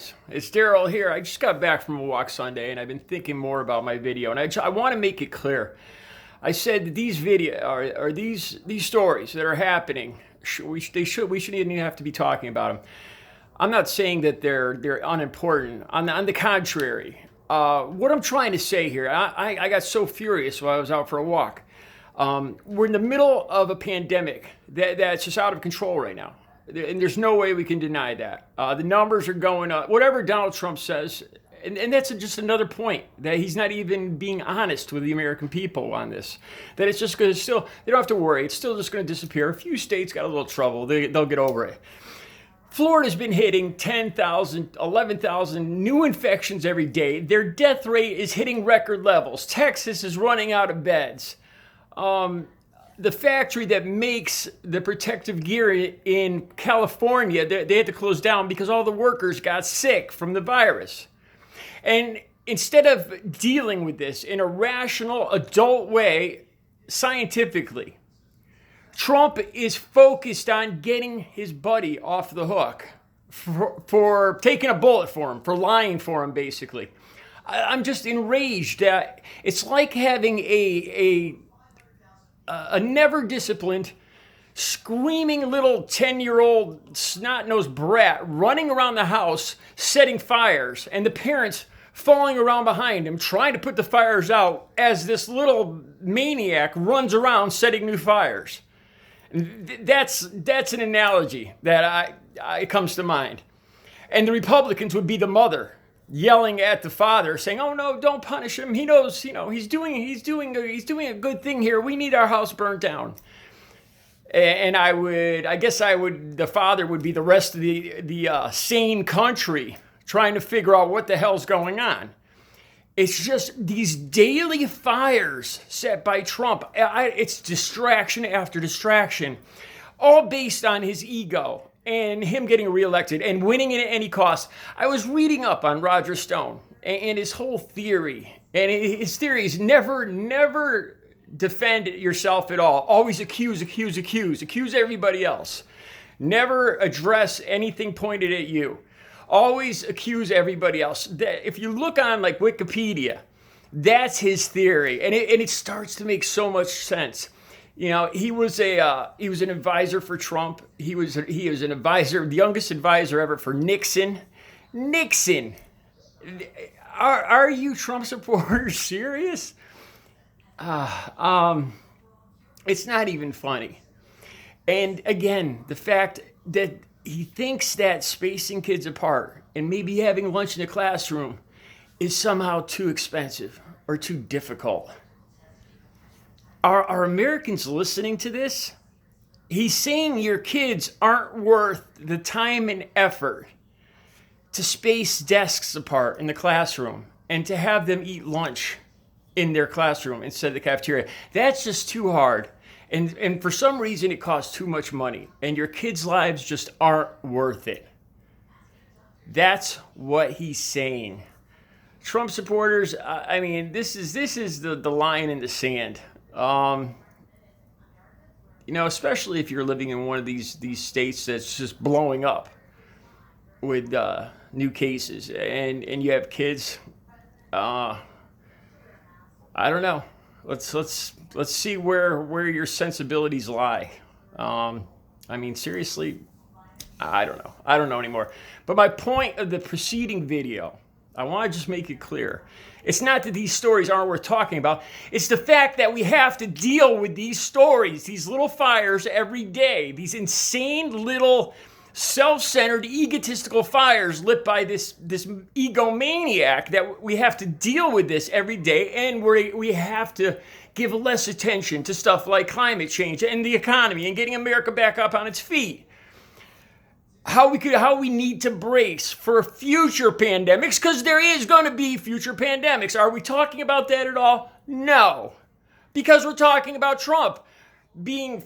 guys, it's Daryl here. I just got back from a walk Sunday and I've been thinking more about my video, and I want to make it clear. I said that these these stories that are happening, we shouldn't even have to be talking about them. I'm not saying that they're unimportant. On the contrary, what I'm trying to say here, I got so furious while I was out for a walk. We're in the middle of a pandemic that's just out of control right now. And there's no way we can deny that. The numbers are going up. Whatever Donald Trump says, and that's just another point, that he's not even being honest with the American people on this. That it's just going to still, they don't have to worry. It's still just going to disappear. A few states got a little trouble. They'll get over it. Florida's been hitting 10,000, 11,000 new infections every day. Their death rate is hitting record levels. Texas is running out of beds. The factory that makes the protective gear in California, they had to close down because all the workers got sick from the virus. And instead of dealing with this in a rational, adult way, scientifically, Trump is focused on getting his buddy off the hook for taking a bullet for him, for lying for him, basically. I'm just enraged. It's like having a never disciplined, screaming little 10-year-old snot-nosed brat running around the house setting fires, and the parents falling around behind him trying to put the fires out as this little maniac runs around setting new fires. That's an analogy that it comes to mind. And the Republicans would be the mother yelling at the father, saying, "Oh no, don't punish him. He knows, he's doing a good thing here. We need our house burnt down." And the father would be the rest of the sane country trying to figure out what the hell's going on. It's just these daily fires set by Trump. It's distraction after distraction, all based on his ego and him getting reelected and winning at any cost. I was reading up on Roger Stone and his whole theory. And his theory is never defend yourself at all. Always accuse everybody else. Never address anything pointed at you. Always accuse everybody else. If you look on like Wikipedia, that's his theory. And it starts to make so much sense. He was an advisor for Trump. He was an advisor, the youngest advisor ever for Nixon. Nixon, are you Trump supporters serious? It's not even funny. And again, the fact that he thinks that spacing kids apart and maybe having lunch in the classroom is somehow too expensive or too difficult. Are Americans listening to this? He's saying your kids aren't worth the time and effort to space desks apart in the classroom and to have them eat lunch in their classroom instead of the cafeteria. That's just too hard. And for some reason, it costs too much money. And your kids' lives just aren't worth it. That's what he's saying. Trump supporters, this is the line in the sand. Especially if you're living in one of these states that's just blowing up with new cases, and you have kids. I don't know. Let's see where your sensibilities lie. Seriously, I don't know anymore. But my point of the preceding video, I want to just make it clear. It's not that these stories aren't worth talking about. It's the fact that we have to deal with these stories, these little fires every day, these insane little self-centered, egotistical fires lit by this egomaniac, that we have to deal with this every day, and we have to give less attention to stuff like climate change and the economy and getting America back up on its feet. How we need to brace for future pandemics, because there is going to be future pandemics. Are we talking about that at all? No, because we're talking about Trump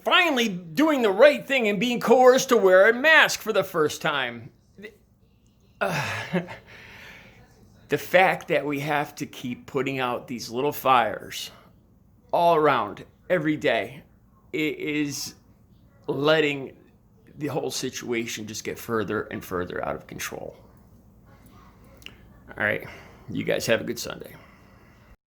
finally doing the right thing and being coerced to wear a mask for the first time. The fact that we have to keep putting out these little fires all around every day is letting the whole situation just get further and further out of control. All right. You guys have a good Sunday.